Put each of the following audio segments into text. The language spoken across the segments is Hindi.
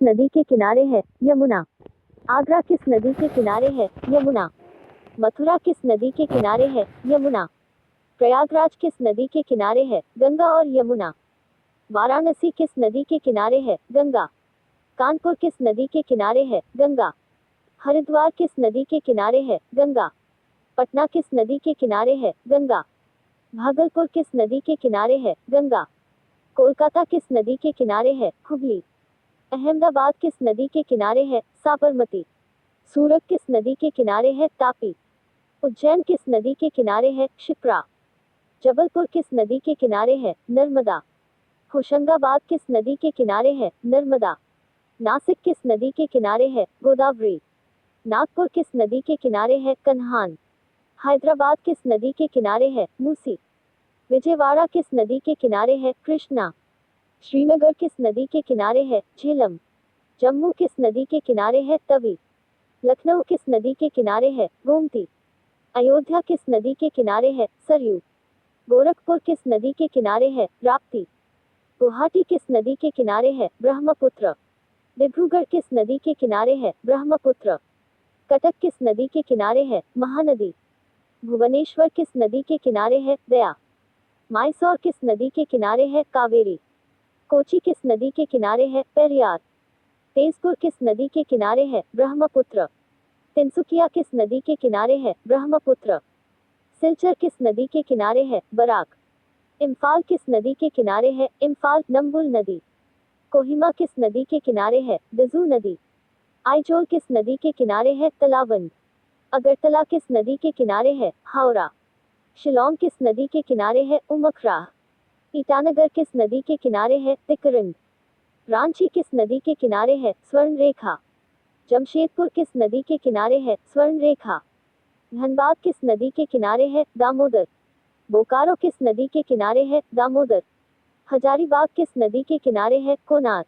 नदी के किनारे है? यमुना। आगरा किस नदी के किनारे है? यमुना। मथुरा किस नदी के किनारे है? यमुना। प्रयागराज किस नदी के किनारे है? गंगा और यमुना। वाराणसी किस नदी के किनारे है? गंगा। कानपुर किस नदी के किनारे है? गंगा। हरिद्वार किस नदी के किनारे है? गंगा। पटना किस नदी के किनारे है? गंगा। भागलपुर किस नदी के किनारे है? गंगा। कोलकाता किस नदी के किनारे है? हुगली। अहमदाबाद किस नदी के किनारे है? साबरमती। सूरत किस नदी के किनारे है? तापी। उज्जैन किस नदी के किनारे है? क्षिप्रा। जबलपुर किस नदी के किनारे है? नर्मदा। होशंगाबाद किस नदी के किनारे है? नर्मदा। नासिक किस नदी के किनारे है? गोदावरी। नागपुर किस नदी के किनारे है? कन्हान। हैदराबाद किस नदी के किनारे है? मूसी। विजयवाड़ा किस नदी के किनारे है? कृष्णा। श्रीनगर किस नदी के किनारे है? झेलम। जम्मू किस नदी के किनारे है? तवी। लखनऊ किस नदी के किनारे है? गोमती। अयोध्या किस नदी के किनारे है? सरयू। गोरखपुर किस नदी के किनारे है? राप्ती। गुवाहाटी किस नदी के किनारे है? ब्रह्मपुत्र। डिब्रूगढ़ किस नदी के किनारे है? ब्रह्मपुत्र। कटक किस नदी के किनारे है? महानदी। भुवनेश्वर किस नदी के किनारे है? दया। मैसूर किस नदी के किनारे है? कावेरी। कोची किस नदी के किनारे है? पेरियार। तेजपुर किस नदी के किनारे है? ब्रह्मपुत्र। तिनसुकिया किस नदी के किनारे है? ब्रह्मपुत्र। सिलचर किस नदी के किनारे है? बराक। इम्फाल किस नदी के किनारे है? इम्फाल नंबुल नदी। कोहिमा किस नदी के किनारे है? दजू नदी। आइजोल किस नदी के किनारे है? तलावंद। अगरतला किस नदी के किनारे है? हावड़ा। शिलोंग किस नदी के किनारे है? उमकराह। ईटानगर किस नदी के किनारे है? तिकरिंग। रांची किस नदी के किनारे है? स्वर्ण रेखा। जमशेदपुर किस नदी के किनारे है? स्वर्ण रेखा। धनबाद किस नदी के किनारे है? दामोदर। बोकारो किस नदी के किनारे है? दामोदर। हजारीबाग किस नदी के किनारे है? कोनार।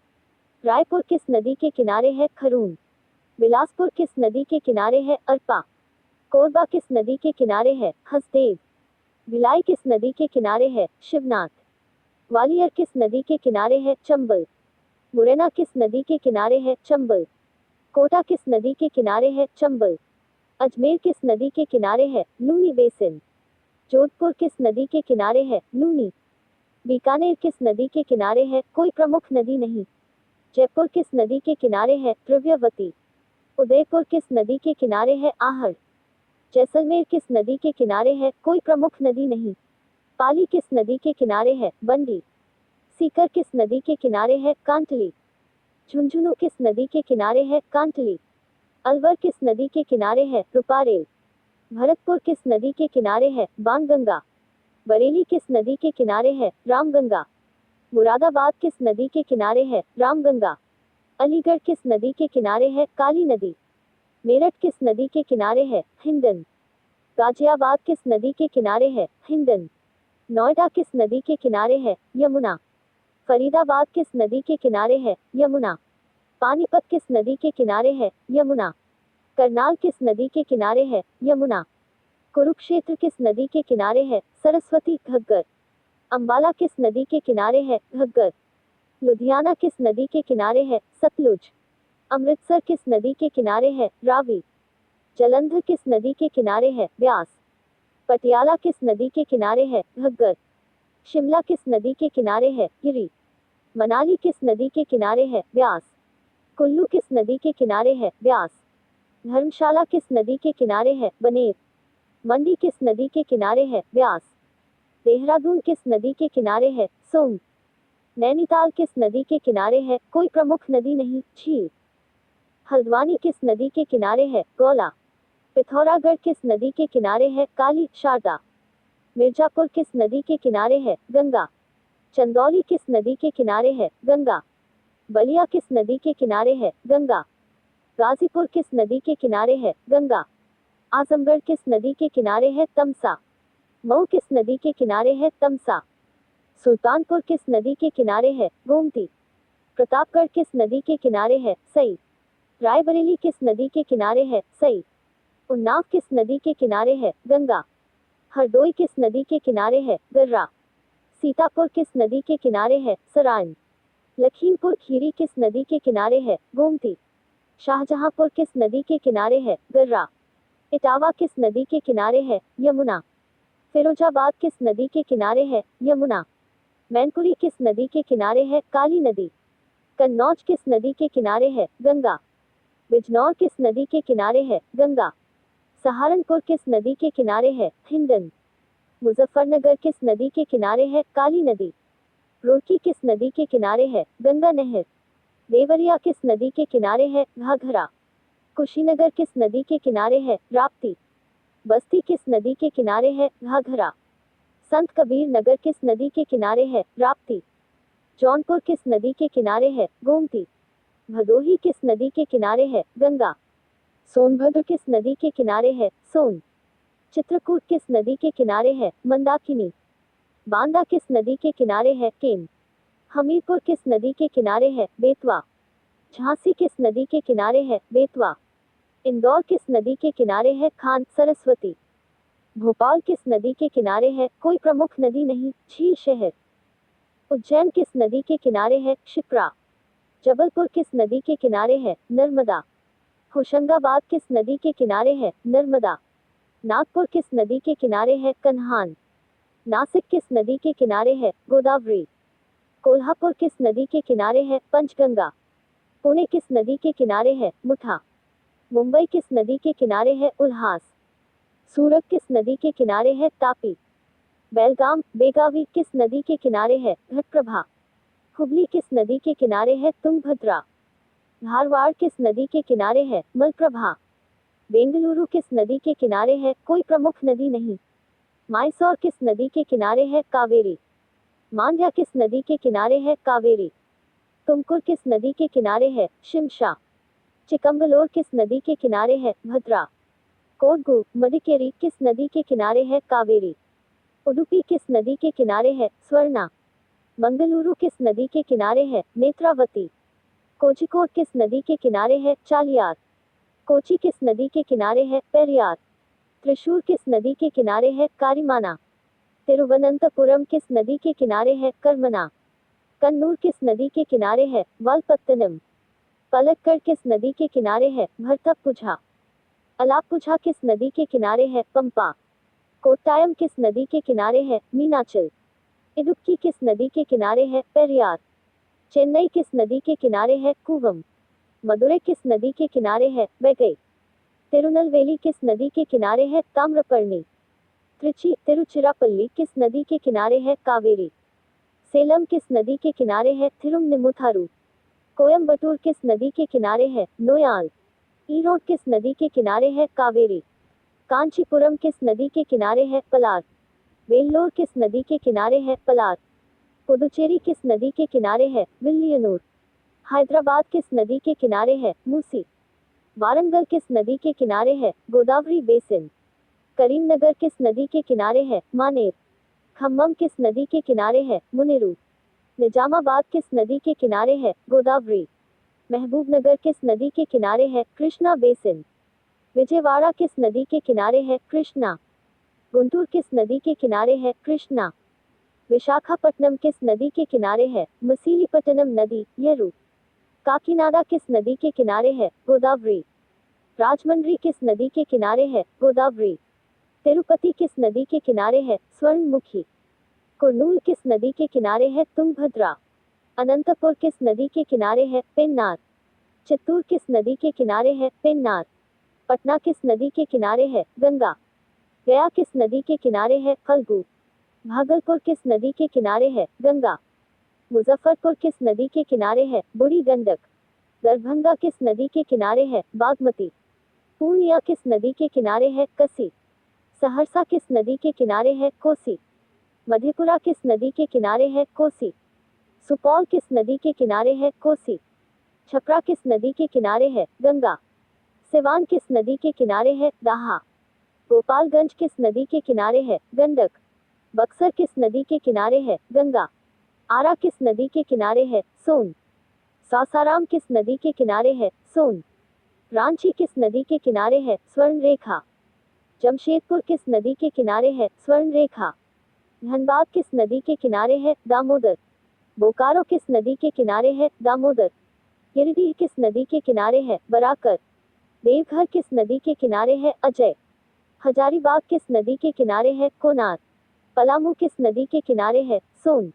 रायपुर किस नदी के किनारे है? खरून। बिलासपुर किस नदी के किनारे है? अरपा। कोरबा किस नदी के किनारे है? हसदेव। भिलाई किस नदी के किनारे है? शिवनाथ। ग्वालियर किस नदी के किनारे है? चंबल। मुरैना किस नदी के किनारे है? चंबल। कोटा किस नदी के किनारे है? चंबल। अजमेर किस नदी के किनारे है? लूनी बेसिन। जोधपुर किस नदी के किनारे है? लूनी। बीकानेर किस नदी के किनारे है? कोई प्रमुख नदी नहीं। जयपुर किस नदी के किनारे है? द्रव्यवती। उदयपुर किस नदी के किनारे है? आहड़। जैसलमेर किस नदी के किनारे है? कोई प्रमुख नदी नहीं। पाली किस नदी के किनारे है? बंडी। सीकर किस नदी के किनारे है? कांटली। झुंझुनू किस नदी के किनारे है? कांटली। अलवर किस नदी के किनारे है? रूपारेल। भरतपुर किस नदी के किनारे है? बाणगंगा। बरेली किस नदी के किनारे है? रामगंगा। मुरादाबाद किस नदी के किनारे है? रामगंगा। अलीगढ़ किस नदी के किनारे है? काली नदी। मेरठ किस नदी के किनारे है? हिंडन। गाजियाबाद किस नदी के किनारे है? हिंडन। नोएडा किस नदी के किनारे है? यमुना। फरीदाबाद किस नदी के किनारे है? यमुना। पानीपत किस नदी के किनारे है? यमुना। करनाल किस नदी के किनारे है? यमुना। कुरुक्षेत्र किस नदी के किनारे है? सरस्वती घग्गर। अंबाला किस नदी के किनारे है? घग्गर। लुधियाना किस नदी के किनारे है? सतलुज। अमृतसर किस नदी के किनारे है? रावी। जलंधर किस नदी के किनारे है? ब्यास। पटियाला किस नदी के किनारे है? घग्गर। शिमला किस नदी के किनारे है? गिरी। मनाली किस नदी के किनारे है? ब्यास। कुल्लू किस नदी के किनारे है? ब्यास। धर्मशाला किस नदी के किनारे है? बनेर। मंडी किस नदी के किनारे है? ब्यास। देहरादून किस नदी के किनारे है? सोंग। नैनीताल किस नदी के किनारे है? कोई प्रमुख नदी नहीं। झील। हल्द्वानी किस नदी के किनारे है? गौला। पिथौरागढ़ किस नदी के किनारे है? काली शारदा। मिर्जापुर किस नदी के किनारे है? गंगा। चंदौली किस नदी के किनारे है? गंगा। बलिया किस नदी के किनारे है? गंगा। गाजीपुर किस नदी के किनारे है? गंगा। आजमगढ़ किस नदी के किनारे है? तमसा। मऊ किस नदी के किनारे है? तमसा। सुल्तानपुर किस नदी के किनारे है? गोमती। प्रतापगढ़ किस नदी के किनारे है? सई। रायबरेली किस नदी के किनारे है? सई। उन्नाव किस नदी के किनारे है? गंगा। हरदोई किस नदी के किनारे है? गर्रा। सीतापुर किस नदी के किनारे है? सराइन। लखीमपुर खीरी किस नदी के किनारे है? गोमती। शाहजहांपुर किस नदी के किनारे है? गर्रा। इटावा किस नदी के किनारे है? यमुना। फिरोजाबाद किस नदी के किनारे है? यमुना। मैनपुरी किस नदी के किनारे है? काली नदी। कन्नौज किस नदी के किनारे है? गंगा। बिजनौर किस नदी के किनारे है? गंगा। सहारनपुर किस नदी के किनारे है? हिंडन। मुजफ्फरनगर किस नदी के किनारे है? काली नदी। रुड़की किस नदी के किनारे है? गंगा नहर। देवरिया किस नदी के किनारे है? घाघरा। कुशीनगर किस नदी के किनारे है? राप्ती। बस्ती किस नदी के किनारे है? घाघरा। संत कबीर नगर किस नदी के किनारे है? राप्ती। जौनपुर किस नदी के किनारे है? गोमती। भदोही किस नदी के किनारे है? गंगा। सोनभद्र किस नदी के किनारे है? सोन। चित्रकूट किस नदी के किनारे है? मंदाकिनी। बांदा किस नदी के किनारे है? केन। हमीरपुर किस नदी के किनारे है? बेतवा। झांसी किस नदी के किनारे है? बेतवा। इंदौर किस नदी के किनारे है? खान सरस्वती। भोपाल किस नदी के किनारे है? कोई प्रमुख नदी नहीं, झील शहर। उज्जैन किस नदी के किनारे है? क्षिप्रा। जबलपुर किस नदी के किनारे है? नर्मदा। होशंगाबाद किस नदी के किनारे है? नर्मदा। नागपुर किस नदी के किनारे है? कन्हान। नासिक किस नदी के किनारे है? गोदावरी। कोल्हापुर किस नदी के किनारे है? पंचगंगा। पुणे किस नदी के किनारे है? मुठा। मुंबई किस नदी के किनारे है? उल्हास। सूरत किस नदी के किनारे है? तापी। बेलगाम बेगावी किस नदी के किनारे है? घटप्रभा। हुगली किस नदी के किनारे है? तुंगभद्रा। धारवाड़ किस नदी के किनारे है? मलप्रभा। बेंगलुरु किस नदी के किनारे है? कोई प्रमुख नदी नहीं। माइसोर किस नदी के किनारे है? कावेरी। मांड्या किस नदी के किनारे है? कावेरी। तुमकुर किस नदी के किनारे है? शिमशा। चिकमगलूर किस नदी के किनारे है? भद्रा। कोडगु मडिकेरी किस नदी के किनारे है? कावेरी। उडुपी किस नदी के किनारे है? स्वर्णा। मंगलुरु किस नदी के किनारे है? नेत्रावती। कोझिकोड किस नदी के किनारे है? चालियार। कोची किस नदी के किनारे है? पेरियार। त्रिशूर किस नदी के किनारे है? कारीमाना। तिरुवनंतपुरम किस नदी के किनारे है? कर्मना। कन्नूर किस नदी के किनारे है? वालपत्तनम। पलक्कड़ किस नदी के किनारे है? भरतपुझा। अलापुझा किस नदी के किनारे है? पंपा। कोट्टायम किस नदी के किनारे है? मीनाचिल। इडुक्की किस नदी के किनारे है? पेरियार। चेन्नई किस नदी के किनारे है? कूवम। मदुरै किस नदी के किनारे है? वैगई। तिरुनलवेली किस नदी के किनारे है? ताम्रपर्णी। त्रिची तिरुचिरापल्ली किस नदी के किनारे है? कावेरी। सेलम किस नदी के किनारे है? थिरुमनिमुथारू। कोयम्बटूर किस नदी के किनारे है? नोयाल। ईरोड किस नदी के किनारे है? कावेरी। कांचीपुरम किस नदी के किनारे है? पलार। वेल्लोर किस नदी के किनारे है? पलार। पुदुचेरी किस नदी के किनारे है? विल्लियनूर। हैदराबाद किस नदी के किनारे है? मूसी। वारंगल किस नदी के किनारे है? गोदावरी बेसिन। करीमनगर किस नदी के किनारे है? मानेर। खम्मम किस नदी के किनारे है? मुनेरू। निजामाबाद किस नदी के किनारे है? गोदावरी। महबूबनगर किस नदी के किनारे है? कृष्णा बेसिन। विजयवाड़ा किस नदी के किनारे है? कृष्णा। गुंटूर किस नदी के किनारे है? कृष्णा। विशाखापट्टनम किस नदी के किनारे है? मसीलीपट्टनम नदी, येरू। काकीनाडा किस नदी के किनारे है? गोदावरी। राजमंड्री किस नदी के किनारे है? गोदावरी। तिरुपति किस नदी के किनारे है? स्वर्णमुखी। कुर्नूल किस नदी के किनारे है? तुंगभद्रा। अनंतपुर किस नदी के किनारे है? पेन्नार। चित्तूर किस नदी के किनारे है? पेन्नार। पटना किस नदी के किनारे है? गंगा। गया किस नदी के किनारे है? फल्गु। भागलपुर किस नदी के किनारे है? गंगा। मुजफ्फरपुर किस नदी के किनारे है? बूढ़ी गंडक। दरभंगा किस नदी के किनारे है? बागमती। पूर्णिया किस नदी के किनारे है? कसी। सहरसा किस नदी के किनारे है? कोसी। मधेपुरा किस नदी के किनारे है? कोसी। सुपौल किस नदी के किनारे है? कोसी। छपरा किस नदी के किनारे है? गंगा। सिवान किस नदी के किनारे है? दाहा। गोपालगंज किस नदी के किनारे है? गंडक। बक्सर किस नदी के किनारे है? गंगा। आरा किस नदी के किनारे है? सोन। सासाराम किस नदी के किनारे है? सोन। रांची किस नदी के किनारे है? स्वर्णरेखा। जमशेदपुर किस नदी के किनारे है? स्वर्णरेखा। धनबाद किस नदी के किनारे है? दामोदर। बोकारो किस नदी के किनारे है? दामोदर। गिरिडीह किस नदी के किनारे है? बराकर। देवघर किस नदी के किनारे है? अजय। हजारीबाग किस नदी के किनारे है? कोनार। पलामू किस नदी के किनारे है? सोन।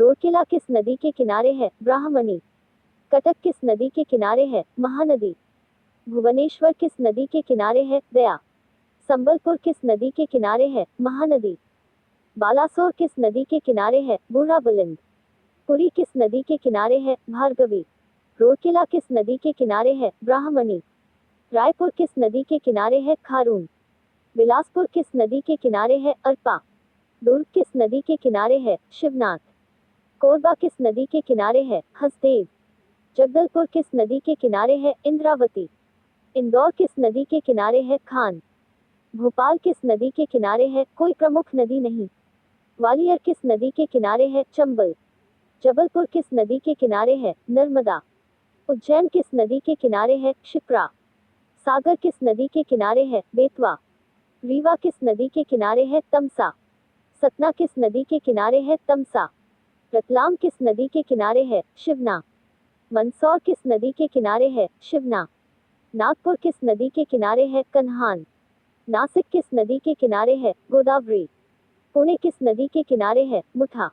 रोडकिला किस नदी के किनारे है? ब्राह्मणी। कटक किस नदी के किनारे है? महानदी। भुवनेश्वर किस नदी के किनारे है? दया। संबलपुर किस नदी के किनारे है? महानदी। बालासोर किस नदी के किनारे है? बूढ़ा बुलंद। पुरी किस नदी के किनारे है? भार्गवी। रोडकिला किस नदी के किनारे है? ब्राह्मणी। रायपुर किस नदी के किनारे है? खारून। बिलासपुर किस नदी के किनारे है? अरपा। दुर्ग किस नदी के किनारे है? शिवनाथ। कोरबा किस नदी के किनारे है? हसदेव। जगदलपुर किस नदी के किनारे है? इंद्रावती। इंदौर किस नदी के किनारे है? खान। भोपाल किस नदी के किनारे है? कोई प्रमुख नदी नहीं। ग्वालियर किस नदी के किनारे है? चंबल। जबलपुर किस नदी के किनारे है? नर्मदा। उज्जैन किस नदी के किनारे है? क्षिप्रा। सागर किस नदी के किनारे है? बेतवा। रीवा किस नदी के किनारे है? तमसा। सतना किस नदी के किनारे है? तमसा। रतलाम किस नदी के किनारे है? शिवना। मंदसौर किस नदी के किनारे है? शिवना। नागपुर किस नदी के किनारे है? कन्हान। नासिक किस नदी के किनारे है? गोदावरी। पुणे किस नदी के किनारे है? मुठा।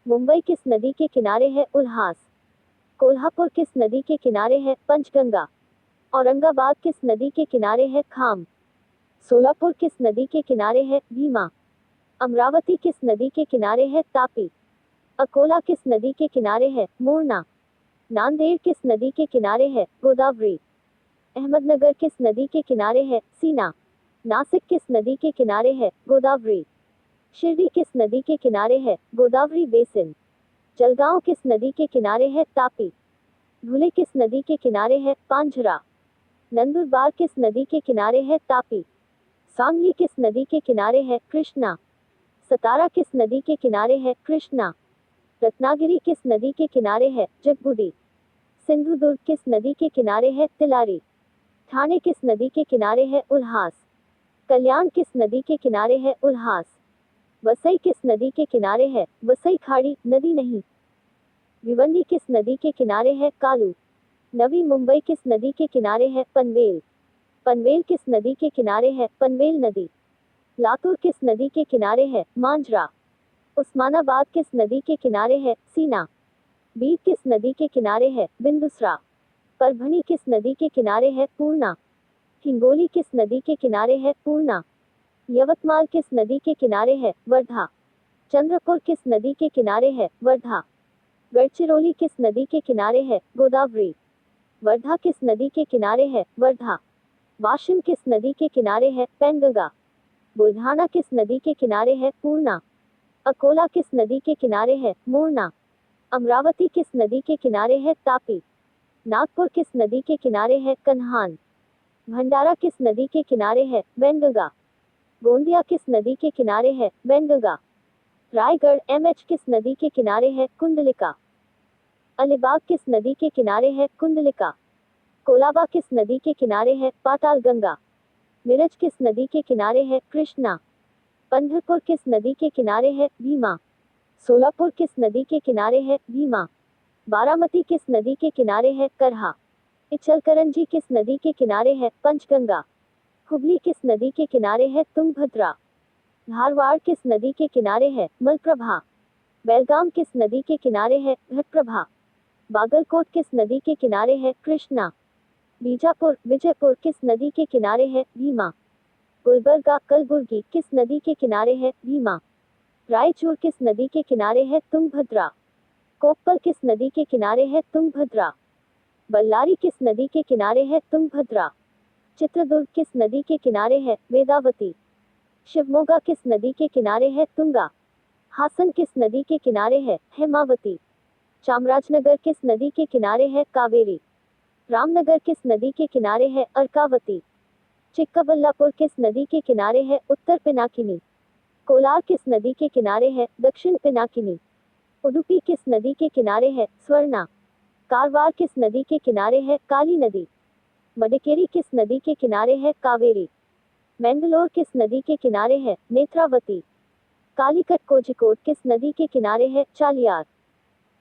मुंबई किस नदी के किनारे है? उल्हास। कोल्हापुर किस नदी के किनारे है? पंचगंगा। औरंगाबाद किस नदी के किनारे है? खाम। सोलापुर किस नदी के किनारे है? भीमा। अमरावती किस नदी के किनारे है? तापी। अकोला किस नदी के किनारे है? मोरना। नांदेड़ किस नदी के किनारे है? गोदावरी। अहमदनगर किस नदी के किनारे है? सीना। नासिक किस नदी के किनारे है? गोदावरी। शिरडी किस नदी के किनारे है? गोदावरी बेसिन। जलगांव किस नदी के किनारे है? तापी। धुले किस नदी के किनारे है? पांझरा। नंदुरबार किस नदी के किनारे है? तापी। सांगली किस नदी के किनारे है? कृष्णा। सतारा किस नदी के किनारे है? कृष्णा। रत्नागिरी किस नदी के किनारे है? जगबुडी। सिंधुदुर्ग किस नदी के किनारे है? तिलारी। ठाणे किस नदी के किनारे है? उल्हास। कल्याण किस नदी के किनारे है? उल्हास। वसई किस नदी के किनारे है? वसई खाड़ी नदी नहीं। भिवंडी किस नदी के किनारे है? कालू। नवी मुंबई किस नदी के किनारे है? पनवेल। पनवेल किस नदी के किनारे है? पनवेल नदी। लातूर किस नदी के किनारे है? मांजरा। उस्मानाबाद किस नदी के किनारे है? सीना। बीड किस नदी के किनारे है? बिंदुसरा। परभणी किस नदी के किनारे है? पूर्णा। हिंगोली किस नदी के किनारे है? पूर्णा। यवतमाल किस नदी के किनारे है? वर्धा। चंद्रपुर किस नदी के किनारे है? वर्धा। गढ़चिरौली किस नदी के किनारे है? गोदावरी। वर्धा किस नदी के किनारे है? वर्धा। वाशिम किस नदी के किनारे है? पैनगंगा। बुल्ढाना किस नदी के किनारे है? पूर्णा। अकोला किस नदी के किनारे है? मोरना। अमरावती किस नदी के किनारे है? तापी। नागपुर किस नदी के किनारे है? कन्हान। भंडारा किस नदी के किनारे है? वैनगंगा। गोंदिया किस नदी के किनारे है? वैनगंगा। रायगढ़ एमएच किस नदी के किनारे है? कुंडलिका। अलीबाग किस नदी के किनारे है? कुंडलिका। कोलाबा किस नदी के किनारे है? पातालगंगा। मिरज किस नदी के किनारे है? कृष्णा। पंढरपुर किस नदी के किनारे है? भीमा। सोलापुर किस नदी के किनारे है? भीमा। बारामती किस नदी के किनारे है? करहा। इचलकरंजी किस नदी के किनारे है? पंचगंगा। हुबली किस नदी के किनारे है? तुंगभद्रा। धारवाड़ किस नदी के किनारे है? मलप्रभा। बेलगाम किस नदी के किनारे है? घटप्रभा। बागलकोट किस नदी के किनारे है? कृष्णा। बीजापुर विजयपुर किस नदी के किनारे है? भीमा। गुलबर्गा कलबुर्गी किस नदी के किनारे है? भीमा। रायचूर किस नदी के किनारे है? तुंगभद्रा। कोप्पल किस नदी के किनारे है? तुंगभद्रा। बल्लारी किस नदी के किनारे है? तुंगभद्रा। चित्रदुर्ग किस नदी के किनारे है? वेदावती। शिवमोगा किस नदी के किनारे है? तुंगा। हासन किस नदी के किनारे है? हेमावती। चामराजनगर किस नदी के किनारे है? कावेरी। रामनगर किस नदी के किनारे है? अर्कावती। चिक्काबल्लापुर किस नदी के किनारे है? उत्तर पिनाकिनी। कोलार किस नदी के किनारे है? दक्षिण पिनाकिनी। उडुपी किस नदी के किनारे है? स्वर्णा। कारवार किस नदी के किनारे है? काली नदी। मडिकेरी किस नदी के किनारे है? कावेरी। मैंगलोर किस नदी के किनारे है? नेत्रावती। कालीकट कोझिकोड किस नदी के किनारे है? चालियार।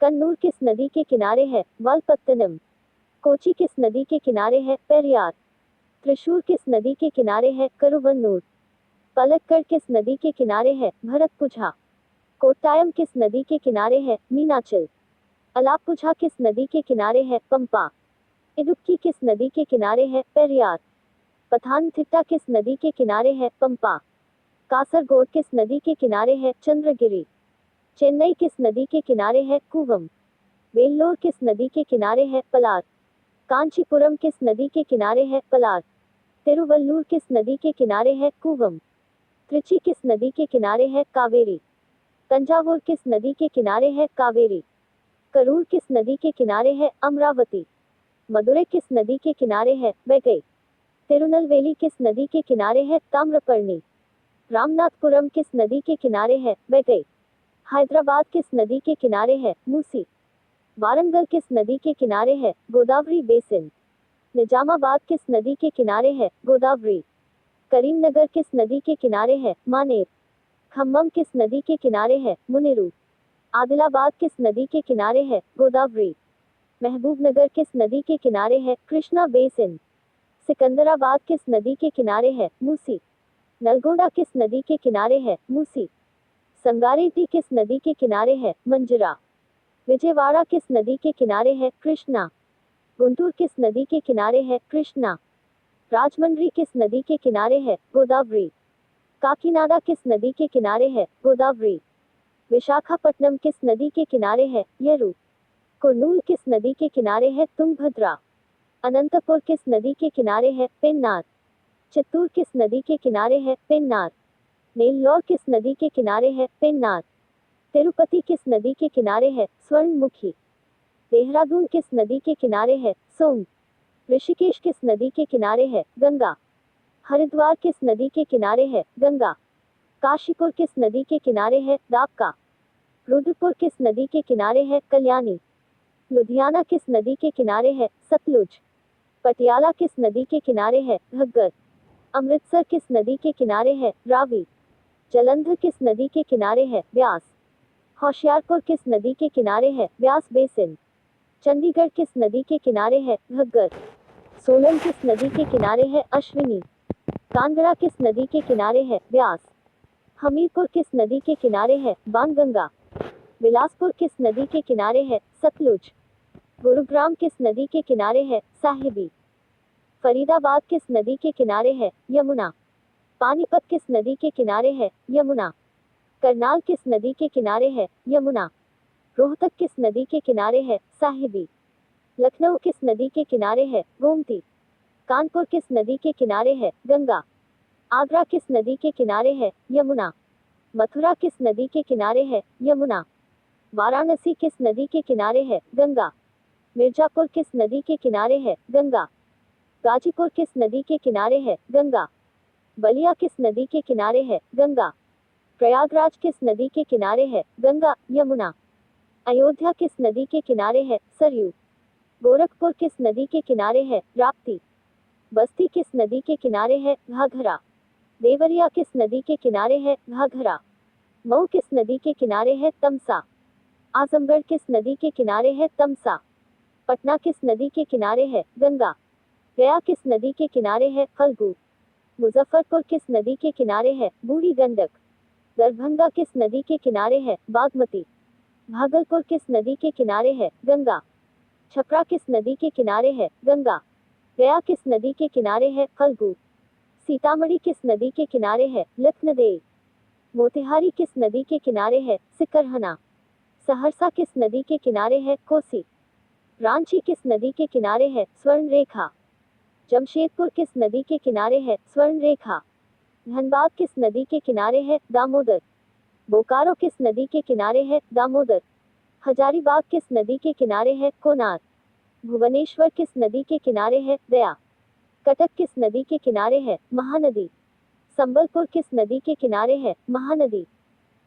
कन्नूर किस नदी के किनारे है? वालपत्तनम। कोची किस नदी के किनारे है? पेरियार। त्रिशूर किस नदी के किनारे है? करुवन्नूर। पलक्कड़ किस नदी के किनारे है? भरतपुझा। कोट्टायम किस नदी के किनारे है? मीनाचिल। अलाप्पुझा किस नदी के किनारे है? पंपा। इडुक्की किस नदी के किनारे है? पेरियार। पथानथिट्टा किस नदी के किनारे है? पंपा। कासरगोड किस नदी के किनारे है? चंद्रगिरी। चेन्नई किस नदी के किनारे है? कूवम। वेल्लोर किस नदी के किनारे है? पलार। कांचीपुरम किस नदी के किनारे है? पलार। तिरुवल्लूर किस नदी के किनारे है? कूवम। त्रिची किस नदी के किनारे है? कावेरी। तंजावुर किस नदी के किनारे है? कावेरी। करूर किस नदी के किनारे है? अमरावती। मदुरै किस नदी के किनारे है? वैगई। तिरुनलवेली किस नदी के किनारे है? ताम्रपर्णी। रामनाथपुरम किस नदी के किनारे है? वैगई। हैदराबाद किस नदी के किनारे है? मूसी। वारंगल किस नदी के किनारे है? गोदावरी बेसिन। निजामाबाद किस नदी के किनारे है? गोदावरी। करीमनगर किस नदी के किनारे है? मानेर। खम्मम किस नदी के किनारे है? मुनेरू। आदिलाबाद किस नदी के किनारे है? गोदावरी। महबूबनगर किस नदी के किनारे है? कृष्णा बेसिन। सिकंदराबाद किस नदी के किनारे है? मूसी। नलगोंडा किस नदी के किनारे है? मूसी। संगारेड्डी किस नदी के किनारे है? मंजरा। विजयवाड़ा किस नदी के किनारे है? कृष्णा। गुंटूर किस नदी के किनारे है? कृष्णा। राजमंड्री किस नदी के किनारे है? गोदावरी। काकीनाडा किस नदी के किनारे है? गोदावरी। विशाखापट्टनम किस नदी के किनारे है? यरू। कुर्नूल किस नदी के किनारे है? तुंगभद्रा। अनंतपुर किस नदी के किनारे है? पेन्नार। चित्तूर किस नदी के किनारे है? पेन्नार। नेल्लौर किस नदी के किनारे है? पेन्नार। तिरुपति किस नदी के किनारे है? स्वर्णमुखी। देहरादून किस नदी के किनारे है? सोन। ऋषिकेश किस नदी के किनारे है? गंगा। हरिद्वार किस नदी के किनारे है? गंगा। काशीपुर किस नदी के किनारे है? दापका। रुद्रपुर किस नदी के किनारे है? कल्याणी। लुधियाना किस नदी के किनारे है? सतलुज। पटियाला किस नदी के किनारे है? घग्गर। अमृतसर किस नदी के किनारे है? रावी। जालंधर किस नदी के किनारे है? व्यास। होशियारपुर किस नदी के किनारे है? व्यास बेसिन। चंडीगढ़ किस नदी के किनारे है? घग्गर। सोलन किस नदी के किनारे है? अश्विनी। कांगड़ा किस नदी के किनारे है? व्यास। हमीरपुर किस नदी के किनारे है? बाणगंगा। बिलासपुर किस नदी के किनारे है? सतलुज। गुरुग्राम किस नदी के किनारे है? साहिबी। फरीदाबाद किस नदी के किनारे है? यमुना। पानीपत किस नदी के किनारे है? यमुना। करनाल किस नदी के किनारे है? यमुना। रोहतक किस नदी के किनारे है? साहिबी। लखनऊ किस नदी के किनारे है? गोमती। कानपुर किस नदी के किनारे है? गंगा। आगरा किस नदी के किनारे है? यमुना। मथुरा किस नदी के किनारे है? यमुना। वाराणसी किस नदी के किनारे है? गंगा। मिर्जापुर किस नदी के किनारे है? गंगा। गाजीपुर किस नदी के किनारे है? गंगा। बलिया किस नदी के किनारे है? गंगा। प्रयागराज किस नदी के किनारे है? गंगा यमुना। अयोध्या किस नदी के किनारे है? सरयू। गोरखपुर किस नदी के किनारे है? राप्ती। बस्ती किस नदी के किनारे है? घाघरा। देवरिया किस नदी के किनारे है? घाघरा। मऊ किस नदी के किनारे है? तमसा। आजमगढ़ किस नदी के किनारे है? तमसा। पटना किस नदी के किनारे है? गंगा। गया किस नदी के किनारे है? फल्गु। मुजफ्फरपुर किस नदी के किनारे है? बूढ़ी गंडक। दरभंगा किस नदी के किनारे है? बागमती। भागलपुर किस नदी के किनारे है? गंगा। छपरा किस नदी के किनारे है? गंगा। गया किस नदी के किनारे है? फल्गु। सीतामढ़ी किस नदी के किनारे है? लखनदेई। मोतिहारी किस नदी के किनारे है? सिकरहना। सहरसा किस नदी के किनारे है? कोसी। रांची किस नदी के किनारे है? स्वर्णरेखा। जमशेदपुर किस नदी के किनारे है? स्वर्णरेखा। धनबाद किस नदी के किनारे है? दामोदर। बोकारो किस नदी के किनारे है? दामोदर। हजारीबाग किस नदी के किनारे है? कोनार। भुवनेश्वर किस नदी के किनारे है? दया। कटक किस नदी के किनारे है? महानदी। संबलपुर किस नदी के किनारे है? महानदी।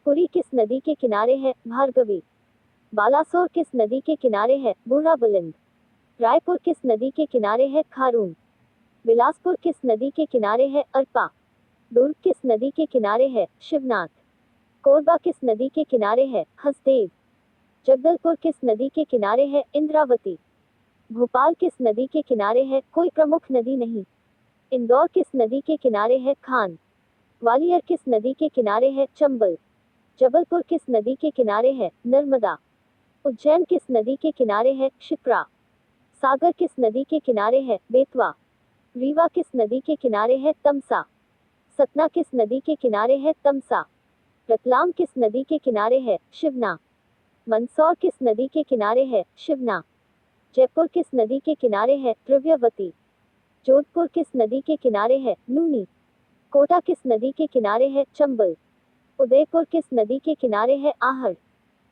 पुरी किस नदी के किनारे है? भार्गवी। बालासोर किस नदी के किनारे है? बूढ़ाबुलंद। रायपुर किस नदी के किनारे है? खारून। बिलासपुर किस नदी के किनारे है? अरपा। दुर्ग किस नदी के किनारे है? शिवनाथ। कोरबा किस नदी के किनारे है? हसदेव। जगदलपुर किस नदी के किनारे है? इंद्रावती। भोपाल किस नदी के किनारे है? कोई प्रमुख नदी नहीं। इंदौर किस नदी के किनारे है? खान। ग्वालियर किस नदी के किनारे है? चंबल। जबलपुर किस नदी के किनारे है? नर्मदा। उज्जैन किस नदी के किनारे है? क्षिप्रा। सागर किस नदी के किनारे है? बेतवा। रीवा किस नदी के किनारे है? तमसा। सतना किस नदी के किनारे है? तमसा। रतलाम किस नदी के किनारे है? शिवना। मंदसौर किस नदी के किनारे है? शिवना। जयपुर किस नदी के किनारे है? द्रव्यवती। जोधपुर किस नदी के किनारे है? लूनी। कोटा किस नदी के किनारे है? चंबल। उदयपुर किस नदी के किनारे है? आहड़।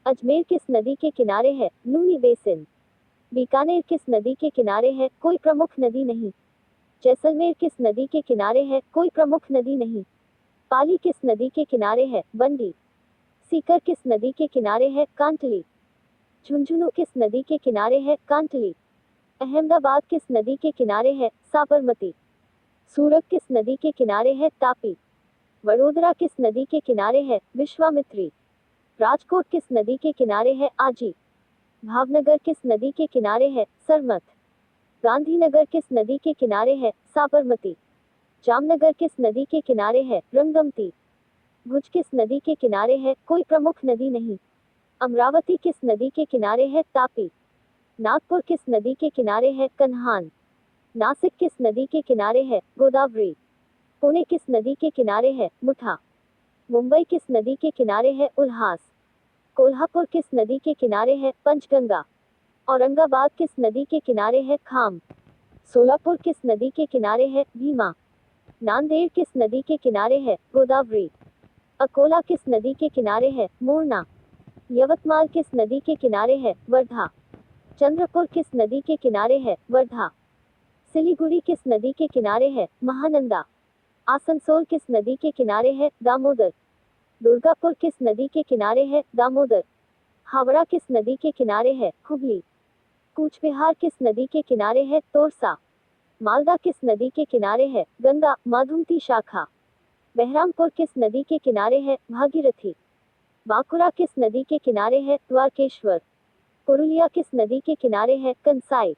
अजमेर किस नदी के किनारे है? लूनी बेसिन। बीकानेर किस नदी के किनारे है? कोई प्रमुख नदी नहीं। जैसलमेर किस नदी के किनारे है? कोई प्रमुख नदी नहीं। पाली किस नदी के किनारे है? बंडी। सीकर किस नदी के किनारे है? कांटली। झुंझुनू किस नदी के किनारे है? कांटली। अहमदाबाद किस नदी के किनारे है? साबरमती। सूरत किस नदी के किनारे है? तापी। वडोदरा किस नदी के किनारे है? विश्वामित्री। राजकोट किस नदी के किनारे है? आजी। भावनगर किस नदी के किनारे है? सरमत। गांधीनगर किस नदी के किनारे है? साबरमती। जामनगर किस नदी के किनारे है? रंगमती। भुज किस नदी के किनारे है? कोई प्रमुख नदी नहीं। अमरावती किस नदी के किनारे है? तापी। नागपुर किस नदी के किनारे है? कन्हान। नासिक किस नदी के किनारे है? गोदावरी। पुणे किस नदी के किनारे है? मुठा। मुंबई किस नदी के किनारे है? उल्हास। कोल्हापुर किस नदी के किनारे है? पंचगंगा। औरंगाबाद किस नदी के किनारे है? खाम। सोलापुर किस नदी के किनारे है? भीमा। नांदेड़ किस नदी के किनारे है? गोदावरी। अकोला किस नदी के किनारे है? मोरना। यवतमाल किस नदी के किनारे है? वर्धा। चंद्रपुर किस नदी के किनारे है? वर्धा। सिलीगुड़ी किस नदी के किनारे है? महानंदा। आसनसोल किस नदी के किनारे है? दामोदर। दुर्गापुर किस नदी के किनारे है? दामोदर। हावड़ा किस नदी के किनारे है? हुगली। कूचबिहार किस नदी के किनारे है? तोरसा। मालदा किस नदी के किनारे है? गंगा माधुमती शाखा। बहरामपुर किस नदी के किनारे है? भागीरथी। बांकुरा किस नदी के किनारे है? द्वारकेश्वर। पुरुलिया किस नदी के किनारे है? कंसाई।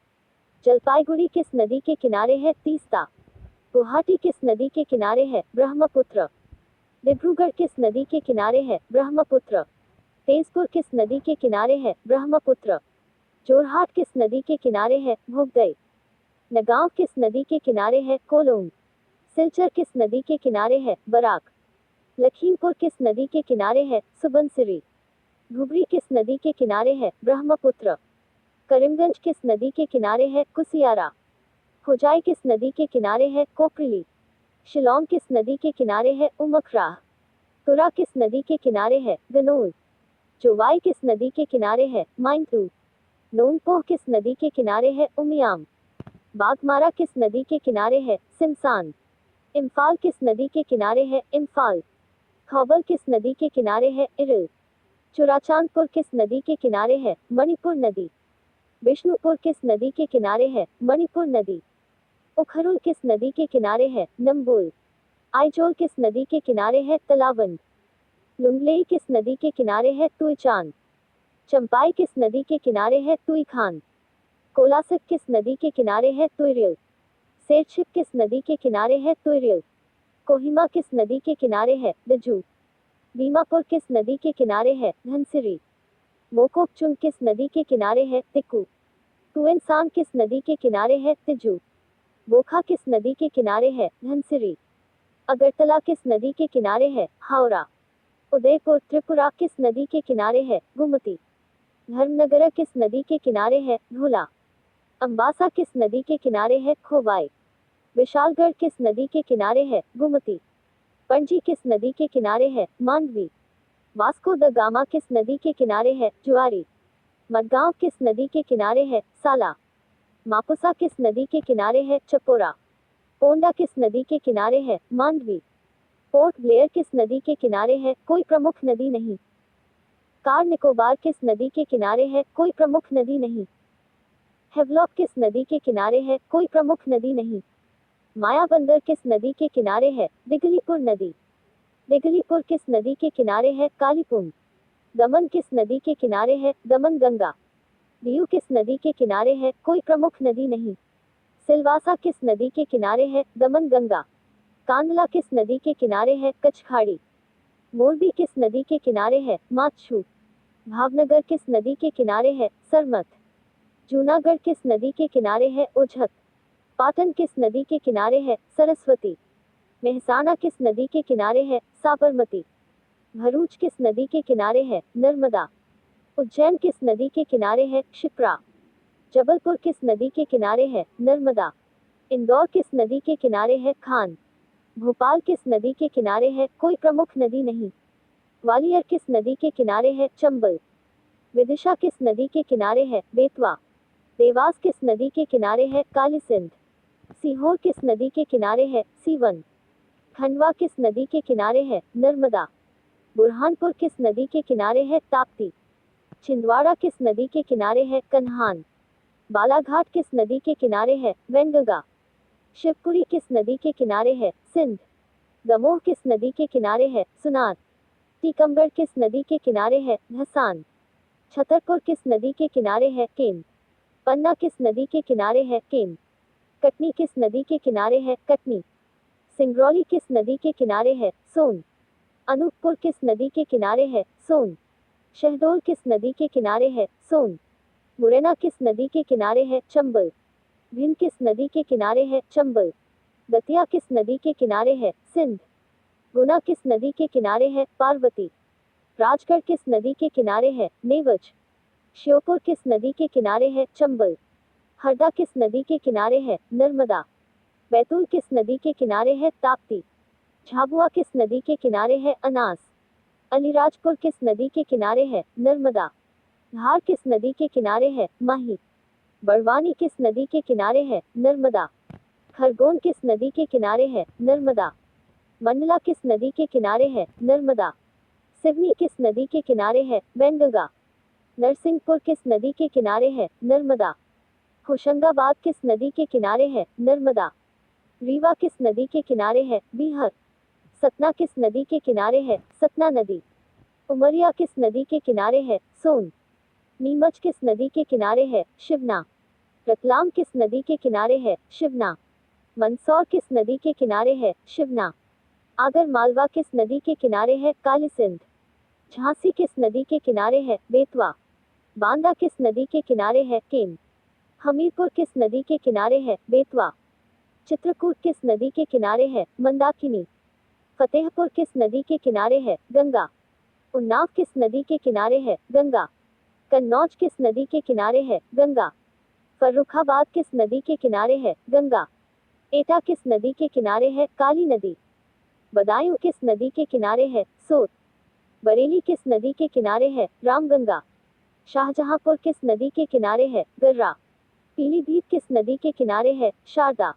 जलपाईगुड़ी किस नदी के किनारे है? तीस्ता। गुवाहाटी किस नदी के किनारे है? ब्रह्मपुत्र। डिब्रूगढ़ किस नदी के किनारे है? ब्रह्मपुत्र। तेजपुर किस नदी के किनारे है? ब्रह्मपुत्र। जोरहाट किस नदी के किनारे है? भोगदई। नगांव किस नदी के किनारे है? कोलोंग। सिलचर किस नदी के किनारे है? बराक। लखीमपुर किस नदी के किनारे है? सुबनसिरी। धुबरी किस नदी के किनारे है? ब्रह्मपुत्र। करीमगंज किस नदी के किनारे है? कुसियारा। होजाई किस नदी के किनारे है? कोपरिली। शिलोंग किस नदी के किनारे है? उमकराह। तुरा किस नदी के किनारे है? गनोल। जोवाई किस नदी के किनारे है? माइंतू। नोंगपोह किस नदी के किनारे है? उमियाम। बागमारा किस नदी के किनारे है? सिमसान। इम्फाल किस नदी के किनारे है? इम्फाल। खौबल किस नदी के किनारे है? इरिल। चुराचांदपुर किस नदी के किनारे है? मणिपुर नदी। विष्णुपुर किस नदी के किनारे है? मणिपुर नदी। उखरुल किस नदी के किनारे है? नंबुल। आइजोल किस नदी के किनारे है? तलाबंद। लुंगलेई किस नदी के किनारे है? तुईचांद। चंपाई किस नदी के किनारे है? तुईखान। कोलासिब किस नदी के किनारे है? तुईरियल। सेरछिप किस नदी के किनारे है? तुईरियल। कोहिमा किस नदी के किनारे है? दजू। दीमापुर किस नदी के किनारे है? धनसिरी। मोकोकचुंग किस नदी के किनारे है? तिकू। तुएनसांग किस नदी के किनारे है? तिजू। बोखा किस नदी के किनारे है? धनसिरी। अगरतला किस नदी के किनारे है? हावड़ा। उदयपुर त्रिपुरा किस नदी के किनारे है? गुमती। धर्मनगर किस नदी के किनारे है? धूला। अंबासा किस नदी के किनारे है? खोवाई। विशालगढ़ किस नदी के किनारे है? गुमती। पणजी किस नदी के किनारे है? मांडवी। वास्को द गामा किस नदी के किनारे है? जुआरी। मडगांव किस नदी के किनारे है? साला। मापुसा किस नदी के किनारे है? चपोरा। पोंडा किस नदी के किनारे है? मांडवी। पोर्ट ब्लेयर किस नदी के किनारे है? कोई प्रमुख नदी नहीं। कार निकोबार किस नदी के किनारे है? कोई प्रमुख नदी नहीं। हेवलॉक किस नदी के किनारे है? कोई प्रमुख नदी नहीं। मायाबंदर किस नदी के किनारे है? दिगलीपुर नदी। दिगलीपुर किस नदी के किनारे है? कालीपुंग। दमन किस नदी के किनारे है? दमन गंगा। दीव किस नदी के किनारे है? कोई प्रमुख नदी नहीं। सिलवासा किस नदी के किनारे है? दमन गंगा। कांदला किस नदी के किनारे है? कच्छ खाड़ी। मोरबी किस नदी के किनारे है? मातशू। भावनगर किस नदी के किनारे है? सरमत। जूनागढ़ किस नदी के किनारे है? उझत। पाटन किस नदी के किनारे है? सरस्वती। मेहसाना किस नदी के किनारे है? साबरमती। भरूच किस नदी के किनारे है? नर्मदा। उज्जैन किस नदी के किनारे है? क्षिप्रा। जबलपुर किस नदी के किनारे है? नर्मदा। इंदौर किस नदी के किनारे है? खान। भोपाल किस नदी के किनारे है? कोई प्रमुख नदी नहीं। ग्वालियर किस नदी के किनारे है? चंबल। विदिशा किस नदी के किनारे है? बेतवा। देवास किस नदी के किनारे है? कालीसिंध। सीहोर किस नदी के किनारे है? सीवन। खंडवा किस नदी के किनारे है? नर्मदा। बुरहानपुर किस नदी के किनारे है? ताप्ती। छिंदवाड़ा किस नदी के किनारे है? कन्हान। बालाघाट किस नदी के किनारे है? वैनगंगा। शिवपुरी किस नदी के किनारे है? सिंध। दमोह किस नदी के किनारे है? सुनार। टीकमगढ़ किस नदी के किनारे है? धसान। छतरपुर किस नदी के किनारे है? केन। पन्ना किस नदी के किनारे है? केन। कटनी किस नदी के किनारे है? कटनी। सिंगरौली किस नदी के किनारे है? सोन। अनूपपुर किस नदी के किनारे है? सोन। शहडोल किस नदी के किनारे है? सोन। मुरैना किस नदी के किनारे है? चंबल। भिंड किस नदी के किनारे है? चंबल। दतिया किस नदी के किनारे है? सिंध। गुना किस नदी के किनारे है? पार्वती। राजगढ़ किस नदी के किनारे है? नेवज। श्योपुर किस नदी के किनारे है? चंबल। हरदा किस नदी के किनारे है? नर्मदा। बैतूल किस नदी के किनारे है? ताप्ती। झाबुआ किस नदी के किनारे है? अनास। अलीराजपुर किस नदी के किनारे है? नर्मदा। धार किस नदी के किनारे है? माही। बड़वानी किस नदी के किनारे है? नर्मदा। खरगोन किस नदी के किनारे है? नर्मदा। मंडला किस नदी के किनारे है? नर्मदा। सिवनी किस नदी के किनारे है? वैनगंगा। नरसिंहपुर किस नदी के किनारे है? नर्मदा। होशंगाबाद किस नदी के किनारे है? नर्मदा। रीवा किस नदी के किनारे है? बीहर। सतना किस नदी के किनारे है? सतना नदी। उमरिया किस नदी के किनारे है? सोन। नीमच किस नदी के किनारे है? शिवना। रतलाम किस नदी के किनारे है? शिवना। मंदसौर किस नदी के किनारे है? शिवना। आगर मालवा किस नदी के किनारे है? कालीसिंध। झांसी किस नदी के किनारे है? बेतवा। बांदा किस नदी के किनारे है? केन। हमीरपुर किस नदी के किनारे है? बेतवा। चित्रकूट किस नदी के किनारे है? मंदाकिनी। फतेहपुर किस नदी के किनारे है? गंगा। उन्नाव किस नदी के किनारे है? गंगा। कन्नौज किस नदी के किनारे है? गंगा। फर्रुखाबाद किस नदी के किनारे है? गंगा। एटा किस नदी के किनारे है? काली नदी। बदायूं किस नदी के किनारे है? सोत। बरेली किस नदी के किनारे है? रामगंगा। शाहजहांपुर किस नदी के किनारे है? गर्रा। पीलीभीत किस नदी के किनारे है? शारदा।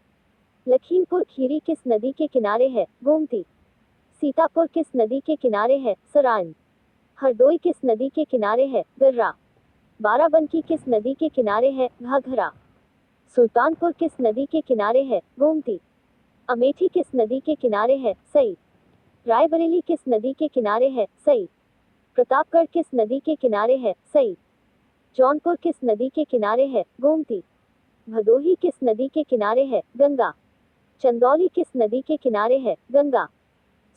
लखीमपुर खीरी किस नदी के किनारे है? गोमती। सीतापुर किस नदी के किनारे है? सराइन। हरदोई किस नदी के किनारे है? गर्रा। बाराबंकी किस नदी के किनारे है? घाघरा। सुल्तानपुर किस नदी के किनारे है? गोमती। अमेठी किस नदी के किनारे है? सई। रायबरेली किस नदी के किनारे है? सई। प्रतापगढ़ किस नदी के किनारे है? सई। जौनपुर किस नदी के किनारे है? गोमती। भदोही किस नदी के किनारे है? गंगा। चंदौली किस नदी के किनारे है? गंगा।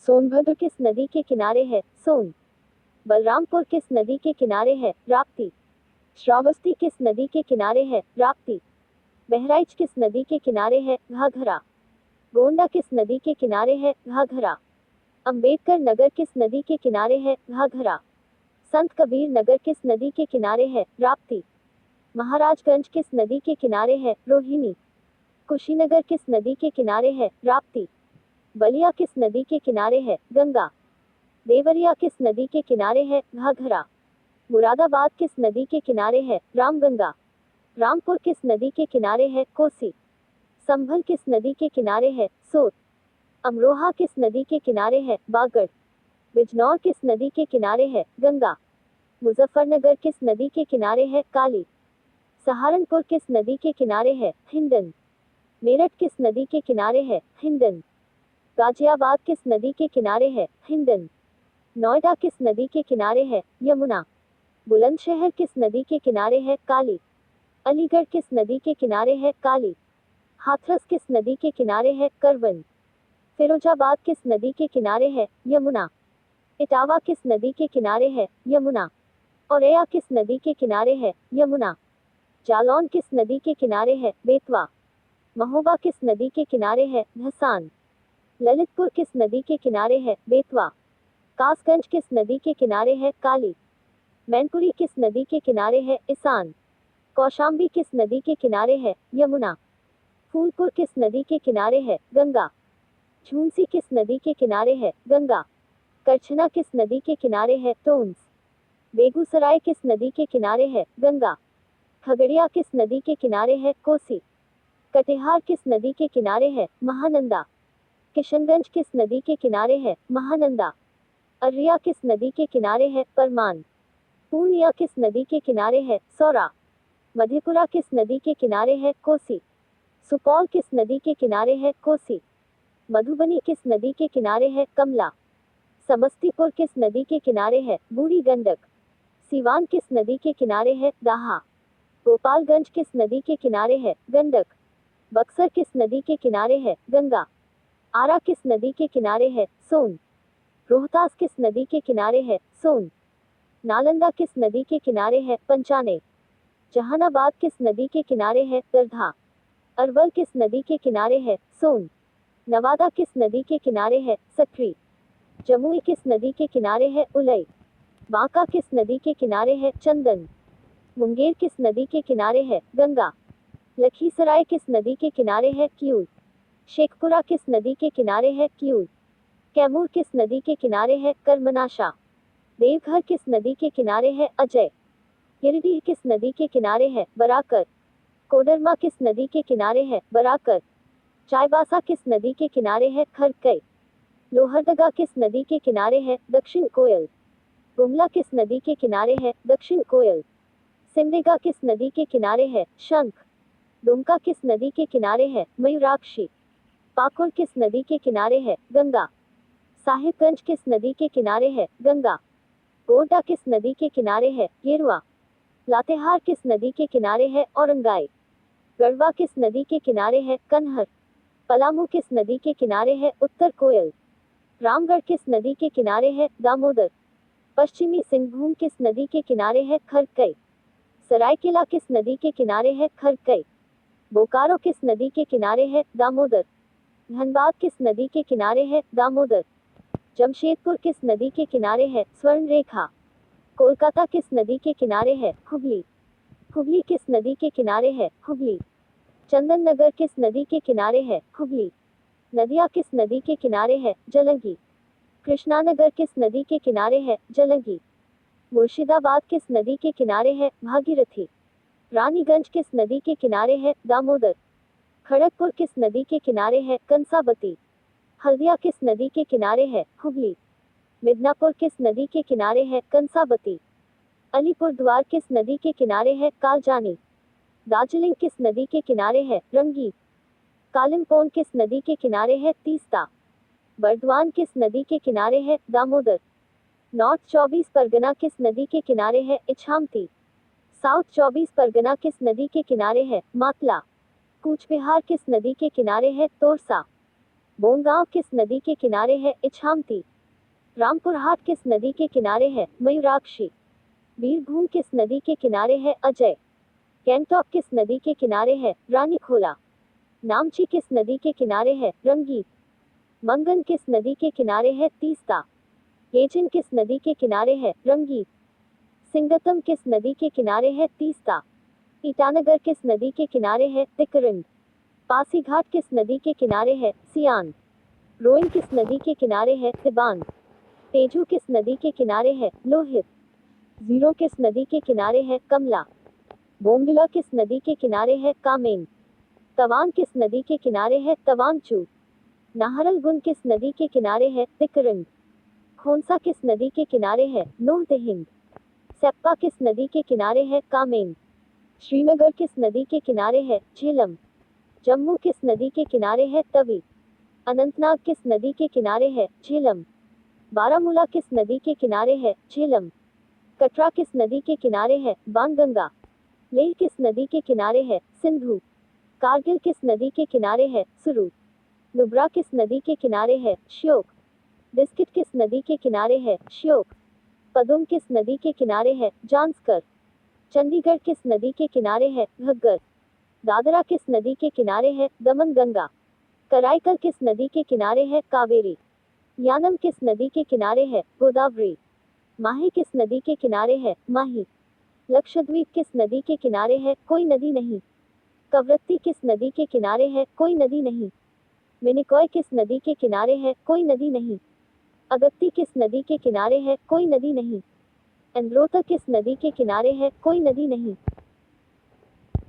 सोनभद्र किस नदी के किनारे है? सोन। बलरामपुर किस नदी के किनारे है? राप्ती। श्रावस्ती किस नदी के किनारे है? राप्ती। बहराइच किस नदी के किनारे है? घाघरा। गोंडा किस नदी के किनारे है? घाघरा। अंबेडकर नगर किस नदी के किनारे है? घाघरा। संत कबीर नगर किस नदी के किनारे है? राप्ती। महाराजगंज किस नदी के किनारे है? रोहिणी। कुशीनगर किस नदी के किनारे है? राप्ती। बलिया किस नदी के किनारे है? गंगा। देवरिया किस नदी के किनारे है? घाघरा। मुरादाबाद किस नदी के किनारे है? रामगंगा। रामपुर किस नदी के किनारे है? कोसी। संभल किस नदी के किनारे है? सोत। अमरोहा किस नदी के किनारे है? बागड़। बिजनौर किस नदी के किनारे है? गंगा। मुजफ्फरनगर किस नदी के किनारे है? काली। सहारनपुर किस नदी के किनारे है? हिंडन। मेरठ किस नदी के किनारे है? हिंडन। गाजियाबाद किस नदी के किनारे है? हिंडन। नोएडा किस नदी के किनारे है? यमुना। बुलंदशहर किस नदी के किनारे है? काली। अलीगढ़ किस नदी के किनारे है? काली। हाथरस किस नदी के किनारे है? करवन। फिरोजाबाद किस नदी के किनारे है? यमुना। इटावा किस नदी के किनारे है? यमुना। औरैया किस नदी के किनारे है? यमुना। जालौन किस नदी के किनारे है? बेतवा। महोबा किस नदी के किनारे है? धसान। ललितपुर किस नदी के किनारे है? बेतवा। कासगंज किस नदी के किनारे है? काली। मैनपुरी किस नदी के किनारे है? इसान। कौशाम्बी किस नदी के किनारे है? यमुना। फूलपुर किस नदी के किनारे है? गंगा। झूंसी किस नदी के किनारे है? गंगा। करछना किस नदी के किनारे है? टोन्स। बेगूसराय किस नदी के किनारे है? गंगा। खगड़िया किस नदी के किनारे है? कोसी। कटिहार किस नदी के किनारे है? महानंदा। किशनगंज किस नदी के किनारे है? महानंदा। अररिया किस नदी के किनारे है? परमान। पूर्णिया किस नदी के किनारे है? सौरा। मधेपुरा किस नदी के किनारे है? कोसी। सुपौल किस नदी के किनारे है? कोसी। मधुबनी किस नदी के किनारे है? कमला। समस्तीपुर किस नदी के किनारे है? बूढ़ी गंडक। सिवान किस नदी के किनारे है? दाहा। गोपालगंज किस नदी के किनारे है? गंडक। बक्सर किस नदी के किनारे है? गंगा। आरा किस नदी के किनारे है? सोन। रोहतास किस नदी के किनारे है? सोन। नालंदा किस नदी के किनारे है? पंचाने। जहानाबाद किस नदी के किनारे है? दरधा। अरवल किस नदी के किनारे है? सोन। नवादा किस नदी के किनारे है? सकरी। जमुई किस नदी के किनारे है? उलई। बांका किस नदी के किनारे है? चंदन। मुंगेर किस नदी के किनारे है? गंगा। लखीसराय किस नदी के किनारे है? क्यूल। शेखपुरा किस नदी के किनारे है? क्यूल। कैमूर किस नदी के किनारे है? कर्मनाशा। देवघर किस नदी के किनारे है? अजय। गिरिडीह किस नदी के किनारे है? बराकर। कोडरमा किस नदी के किनारे है? बराकर। चाईबासा किस नदी के किनारे है? खरकई। लोहरदगा किस नदी के किनारे है? दक्षिण कोयल। गुमला किस नदी के किनारे है? दक्षिण कोयल। सिमडेगा किस नदी के किनारे है? शंख। दुमका किस नदी के किनारे है? मयूराक्षी। पाकुड़ किस नदी के किनारे है? गंगा। साहिबगंज किस नदी के किनारे है? गंगा। गोड्डा किस नदी के किनारे है? गेरुआ। लातेहार किस नदी के किनारे है? औरंगाई। गढ़वा किस नदी के किनारे है? कन्हर। पलामू किस नदी के किनारे है? उत्तर कोयल। रामगढ़ किस नदी के किनारे है? दामोदर। पश्चिमी सिंहभूम किस नदी के किनारे है? खरकई। सरायकेला किस नदी के किनारे है? खरकई। बोकारो किस नदी के किनारे है? दामोदर। धनबाद किस नदी के किनारे है? दामोदर। जमशेदपुर किस नदी के किनारे है? स्वर्णरेखा। कोलकाता किस नदी के किनारे है? हुगली। हुगली किस नदी के किनारे है? हुगली। चंदन नगर किस नदी के किनारे है? हुगली। नदिया किस नदी के किनारे है? जलंगी। कृष्णानगर किस नदी के किनारे है? जलंगी। मुर्शिदाबाद किस नदी के किनारे है? भागीरथी। रानीगंज किस नदी के किनारे है? दामोदर। खड़गपुर किस नदी के किनारे है? कंसाबती। हल्दिया किस नदी के किनारे है? हुगली। मिदनापुर किस नदी के किनारे है? कंसाबती। अलीपुर द्वार किस नदी के किनारे है? कालजानी। दार्जिलिंग किस नदी के किनारे है? रंगी। कालिम्पोंग किस नदी के किनारे है? तीस्ता। बर्दवान किस नदी के किनारे है? दामोदर। नॉर्थ 24 परगना किस नदी के किनारे है? इछामती। साउथ 24 परगना किस नदी के किनारे है? मातला। कूच बिहार किस नदी के किनारे है? तोरसा। बोंगांव किस नदी के किनारे है? इछामती। रामपुरहाट किस नदी के किनारे है? मयूराक्षी। बीरभूम किस नदी के किनारे है? अजय। गैंगटॉक किस नदी के किनारे है? रानीखोला। नामची किस नदी के किनारे है? रंगी। मंगन किस नदी के किनारे है? तीस्ता। गेजिन किस नदी के किनारे है? रंगी। सिंगतम किस नदी के किनारे है? तीस्ता। ईटानगर किस नदी के किनारे है? तिकरिंग। पासीघाट किस नदी के किनारे है? सियान। रोइंग किस नदी के किनारे है? दिबांग। तेजू किस नदी के किनारे है? लोहित। जीरो किस नदी के किनारे है? कमला। बोमडिला किस नदी के किनारे है? कामेंग। तवांग किस नदी के किनारे है? तवांगचू। नाहरलगुन किस नदी के किनारे है? तिकरिंग। खोंसा किस नदी के किनारे है? नोहदहिंग। सेप्पा किस नदी के किनारे है? कामेंग। श्रीनगर किस नदी के किनारे है? झेलम। जम्मू किस नदी के किनारे है? तवी। अनंतनाग किस नदी के किनारे है? झेलम। बारामूला किस नदी के किनारे है? झेलम। कटरा किस नदी के किनारे है? बाणगंगा। लेह किस नदी के किनारे है? सिंधु। कारगिल किस नदी के किनारे है? सुरु। नुब्रा किस नदी के किनारे है? श्योक। बिस्किट किस नदी के किनारे है? श्योक। पदुम किस नदी के किनारे है? जांस्कर। चंडीगढ़ किस नदी के किनारे है? घग्गर। दादरा किस नदी के किनारे है? दमनगंगा। कराईकल किस नदी के किनारे है? कावेरी। यानम किस नदी के किनारे है? गोदावरी। माही किस नदी के किनारे है? माही। लक्षद्वीप किस नदी के किनारे है? कोई नदी नहीं। कवरत्ती किस नदी के किनारे है? कोई नदी नहीं। मिनिकॉय किस नदी के किनारे है? कोई नदी नहीं। अगत्ती किस नदी के किनारे है? कोई नदी नहीं। एंद्रोथा किस नदी के किनारे है? कोई नदी नहीं।